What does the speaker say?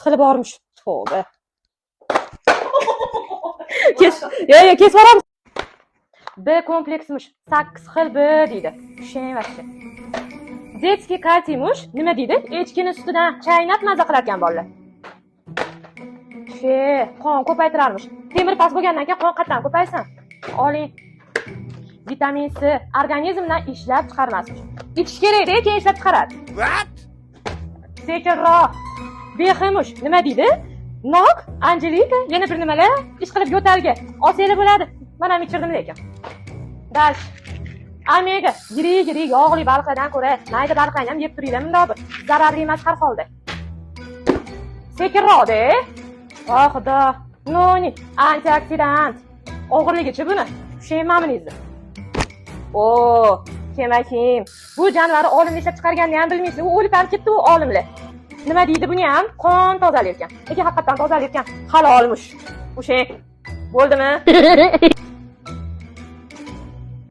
xili bormish. Tavba. Kes boramiz. B kompleksimish 8 xil B deydi. Tushang vaqti. Детский kalsiymush nima deydi? Echkini sutidan chaynab maza qilarkan bolalar. Qon ko'paytirarmish. Temir past bo'lgandan keyin qon qatdan ko'paysin. Oling. Vitamin C organizmdan ishlab chiqarmasmish. Ichish kerak-da, keyin ishlab chiqaradi. What? Sekinroq. Beximush nima deydi? Nok, Angelika, yana bir nimalar ish qilib yo'talga olsanglar bo'ladi. Men ham ichirdim lekin. Dash. Omega, yirik yog'li baliqlardan ko'ra mayda baliqlarni ham yeb turinglar bundoq bir. Zararli emas har holda. Sekinroq-da. Oh xudo. Noni, antioksidant. Og'irligichi buni. Tushunmayapsizmi? Kemakim. Bu jonivorni olimlar ishlab chiqarganini ham bilmaysiz. U o'lib ham ketdi u olimlar. Nima deydi buni ham? Qon tozalayotgan. Lekin haqiqatan tozalayotgan halolmush. O'sha bo'ldimi?